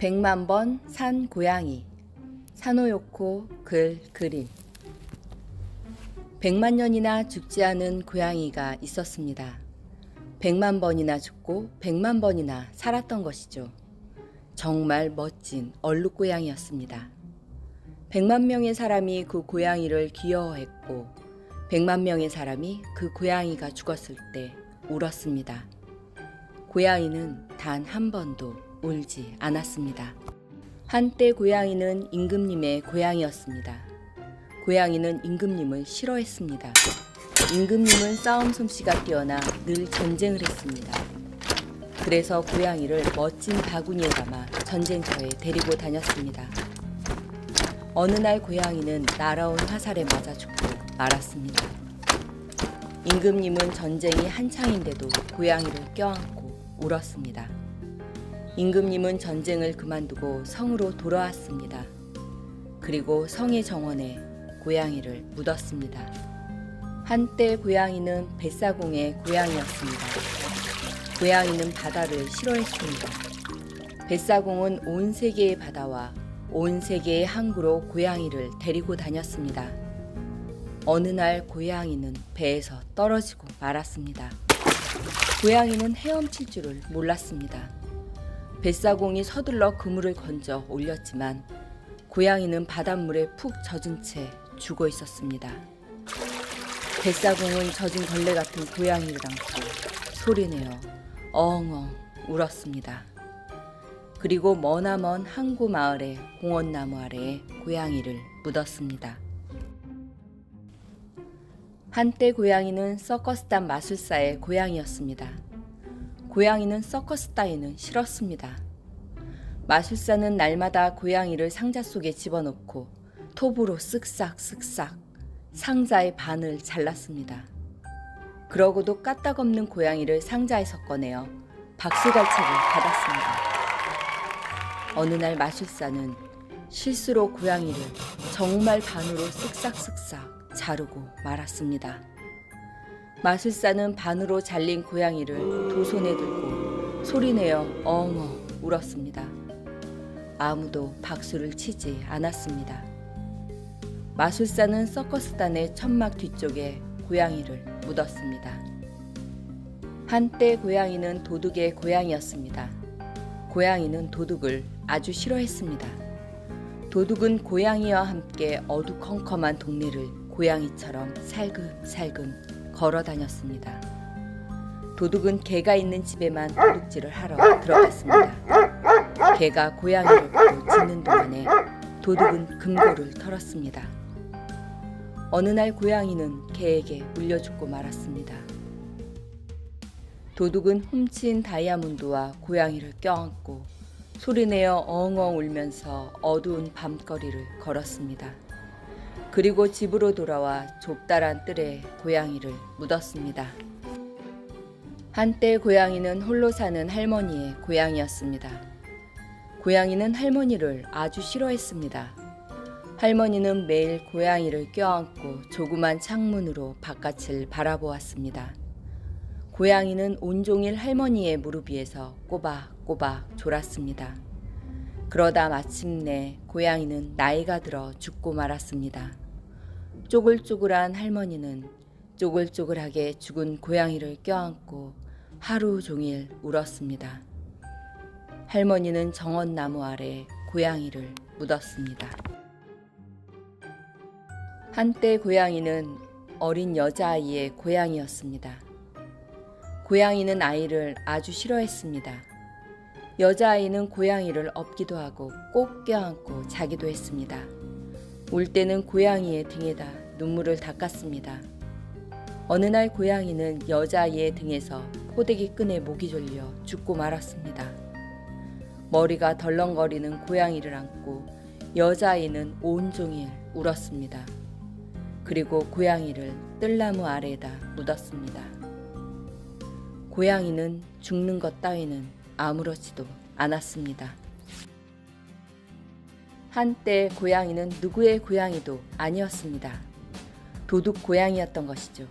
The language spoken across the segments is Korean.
100만 번 산 고양이. 사노요코 그림. 100만 년이나 죽지 않은 고양이가 있었습니다. 100만 번이나 죽고 100만 번이나 살았던 것이죠. 정말 멋진 얼룩 고양이였습니다. 100만 명의 사람이 그 고양이를 귀여워했고 100만 명의 사람이 그 고양이가 죽었을 때 울었습니다. 고양이는 단 한 번도 울지 않았습니다. 한때 고양이는 임금님의 고양이였습니다. 고양이는 임금님을 싫어했습니다. 임금님은 싸움 솜씨가 뛰어나 늘 전쟁을 했습니다. 그래서 고양이를 멋진 바구니에 담아 전쟁터에 데리고 다녔습니다. 어느 날 고양이는 날아온 화살에 맞아 죽고 말았습니다. 임금님은 전쟁이 한창인데도 고양이를 껴안고 울었습니다. 임금님은 전쟁을 그만두고 성으로 돌아왔습니다. 그리고 성의 정원에 고양이를 묻었습니다. 한때 고양이는 뱃사공의 고양이였습니다. 고양이는 바다를 싫어했습니다. 뱃사공은 온 세계의 바다와 온 세계의 항구로 고양이를 데리고 다녔습니다. 어느 날 고양이는 배에서 떨어지고 말았습니다. 고양이는 헤엄칠 줄을 몰랐습니다. 뱃사공이 서둘러 그물을 건져 올렸지만 고양이는 바닷물에 푹 젖은 채 죽어 있었습니다. 뱃사공은 젖은 걸레 같은 고양이를 안고 소리내어 엉엉 울었습니다. 그리고 머나먼 항구 마을의 공원나무 아래에 고양이를 묻었습니다. 한때 고양이는 서커스단 마술사의 고양이였습니다. 고양이는 서커스 따위는 싫었습니다. 마술사는 날마다 고양이를 상자 속에 집어넣고 톱으로 쓱싹쓱싹 상자의 반을 잘랐습니다. 그러고도 까딱없는 고양이를 상자에서 꺼내어 박수갈채를 받았습니다. 어느 날 마술사는 실수로 고양이를 정말 반으로 쓱싹쓱싹 자르고 말았습니다. 마술사는 반으로 잘린 고양이를 두 손에 들고 소리내어 엉엉 울었습니다. 아무도 박수를 치지 않았습니다. 마술사는 서커스단의 천막 뒤쪽에 고양이를 묻었습니다. 한때 고양이는 도둑의 고양이였습니다. 고양이는 도둑을 아주 싫어했습니다. 도둑은 고양이와 함께 어두컴컴한 동네를 고양이처럼 살금살금 걸어 다녔습니다. 도둑은 개가 있는 집에만 도둑질을 하러 들어갔습니다. 개가 고양이를 보고 짖는 동안에 도둑은 금고를 털었습니다. 어느 날 고양이는 개에게 물려 죽고 말았습니다. 도둑은 훔친 다이아몬드와 고양이를 껴안고 소리내어 엉엉 울면서 어두운 밤거리를 걸었습니다. 그리고 집으로 돌아와 좁다란 뜰에 고양이를 묻었습니다. 한때 고양이는 홀로 사는 할머니의 고양이였습니다. 고양이는 할머니를 아주 싫어했습니다. 할머니는 매일 고양이를 껴안고 조그만 창문으로 바깥을 바라보았습니다. 고양이는 온종일 할머니의 무릎 위에서 꼬박꼬박 졸았습니다. 그러다 마침내 고양이는 나이가 들어 죽고 말았습니다. 쪼글쪼글한 할머니는 쪼글쪼글하게 죽은 고양이를 껴안고 하루 종일 울었습니다. 할머니는 정원나무 아래 고양이를 묻었습니다. 한때 고양이는 어린 여자아이의 고양이였습니다. 고양이는 아이를 아주 싫어했습니다. 여자아이는 고양이를 업기도 하고 꼭 껴안고 자기도 했습니다. 울 때는 고양이의 등에다 눈물을 닦았습니다. 어느 날 고양이는 여자아이의 등에서 포대기 끈에 목이 졸려 죽고 말았습니다. 머리가 덜렁거리는 고양이를 안고 여자아이는 온종일 울었습니다. 그리고 고양이를 뜰나무 아래에다 묻었습니다. 고양이는 죽는 것 따위는 아무렇지도 않았습니다. 한때 고양이는 누구의 고양이도 아니었습니다. 도둑 고양이였던 것이죠.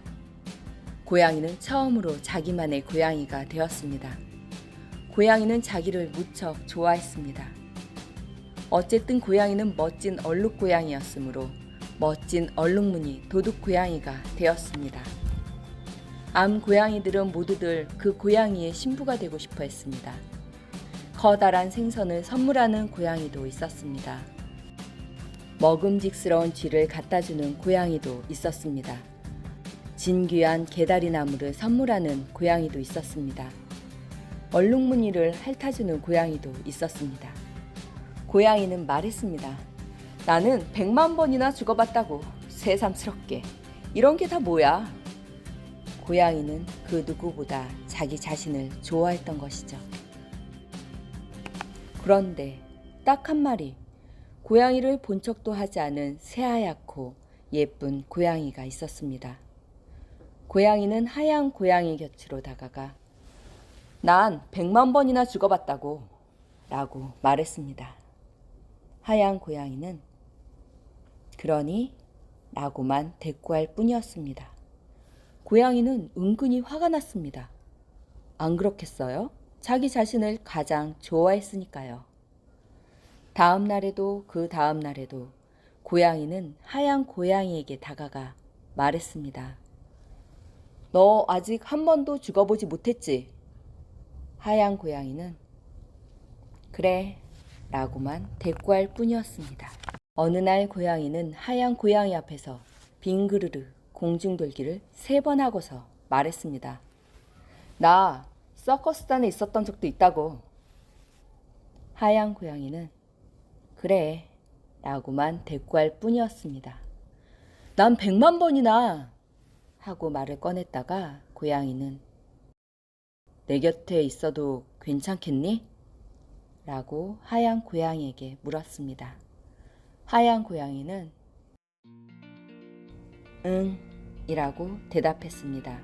고양이는 처음으로 자기만의 고양이가 되었습니다. 고양이는 자기를 무척 좋아했습니다. 어쨌든 고양이는 멋진 얼룩 고양이였으므로 멋진 얼룩무늬 도둑 고양이가 되었습니다. 암 고양이들은 모두들 그 고양이의 신부가 되고 싶어 했습니다. 커다란 생선을 선물하는 고양이도 있었습니다. 먹음직스러운 쥐를 갖다주는 고양이도 있었습니다. 진귀한 개다리나무를 선물하는 고양이도 있었습니다. 얼룩무늬를 핥아주는 고양이도 있었습니다. 고양이는 말했습니다. 나는 100만 번이나 죽어봤다고. 새삼스럽게. 이런 게 다 뭐야? 고양이는 그 누구보다 자기 자신을 좋아했던 것이죠. 그런데 딱 한 마리 고양이를 본 척도 하지 않은 새하얗고 예쁜 고양이가 있었습니다. 고양이는 하얀 고양이 곁으로 다가가 난 100만 번이나 죽어봤다고 라고 말했습니다. 하얀 고양이는 그러니? 라고만 대꾸할 뿐이었습니다. 고양이는 은근히 화가 났습니다. 안 그렇겠어요? 자기 자신을 가장 좋아했으니까요. 다음 날에도 그 다음 날에도 고양이는 하얀 고양이에게 다가가 말했습니다. 너 아직 한 번도 죽어보지 못했지? 하얀 고양이는 그래 라고만 대꾸할 뿐이었습니다. 어느 날 고양이는 하얀 고양이 앞에서 빙그르르 공중돌기를 3번 하고서 말했습니다. 나 서커스단에 있었던 적도 있다고. 하얀 고양이는 그래 라고만 대꾸할 뿐이었습니다. 난 100만 번이나 하고 말을 꺼냈다가 고양이는 내 곁에 있어도 괜찮겠니? 라고 하얀 고양이에게 물었습니다. 하얀 고양이는 응 이라고 대답했습니다.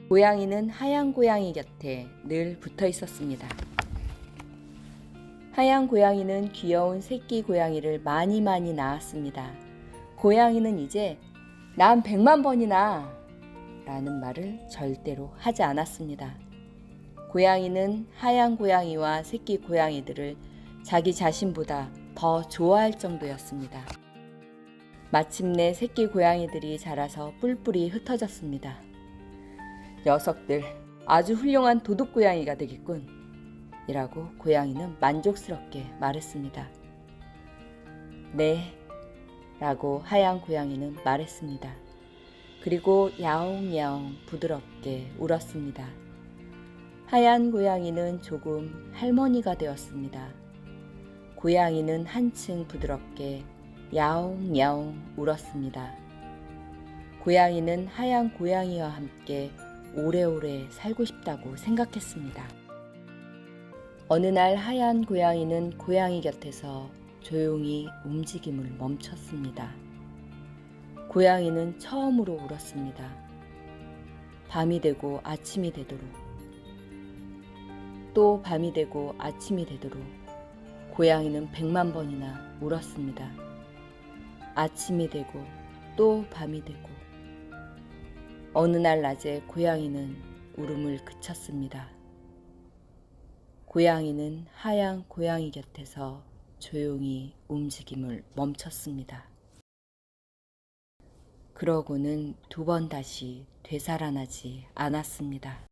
고양이는 하얀 고양이 곁에 늘 붙어 있었습니다. 하얀 고양이는 귀여운 새끼 고양이를 많이 낳았습니다. 고양이는 이제 난 100만 번이나 라는 말을 절대로 하지 않았습니다. 고양이는 하얀 고양이와 새끼 고양이들을 자기 자신보다 더 좋아할 정도였습니다. 마침내 새끼 고양이들이 자라서 뿔뿔이 흩어졌습니다. 녀석들 아주 훌륭한 도둑 고양이가 되겠군 이라고 고양이는 만족스럽게 말했습니다. 네 라고 하얀 고양이는 말했습니다. 그리고 야옹야옹 부드럽게 울었습니다. 하얀 고양이는 조금 할머니가 되었습니다. 고양이는 한층 부드럽게 야옹야옹 울었습니다. 고양이는 하얀 고양이와 함께 오래오래 살고 싶다고 생각했습니다. 어느 날 하얀 고양이는 고양이 곁에서 조용히 움직임을 멈췄습니다. 고양이는 처음으로 울었습니다. 밤이 되고 아침이 되도록 또 밤이 되고 아침이 되도록 고양이는 100만 번이나 울었습니다. 아침이 되고 또 밤이 되고 어느 날 낮에 고양이는 울음을 그쳤습니다. 고양이는 하얀 고양이 곁에서 조용히 움직임을 멈췄습니다. 그러고는 2번 다시 되살아나지 않았습니다.